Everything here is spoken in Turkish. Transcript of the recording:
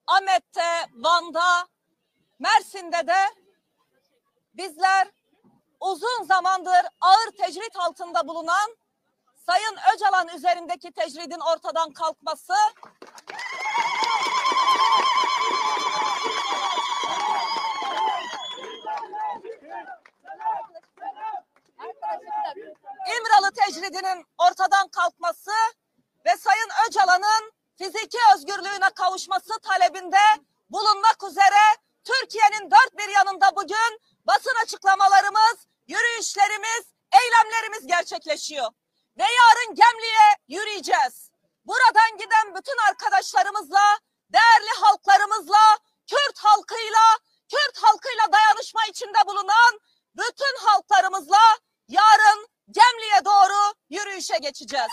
Ahmet'te, Van'da, Mersin'de de bizler uzun zamandır ağır tecrit altında bulunan Sayın Öcalan üzerindeki tecridin ortadan kalkması İmralı tecridinin ortadan kalkması ve Sayın Öcalan'ın fiziki özgürlüğüne kavuşması talebinde bulunmak üzere Türkiye'nin dört bir yanında bugün basın açıklamalarımız, yürüyüşlerimiz, eylemlerimiz gerçekleşiyor. Ve yarın Gemli'ye yürüyeceğiz. Buradan giden bütün arkadaşlarımızla, değerli halklarımızla, Kürt halkıyla dayanışma içinde bulunan bütün halklarımızla yarın Gemli'ye doğru yürüyüşe geçeceğiz.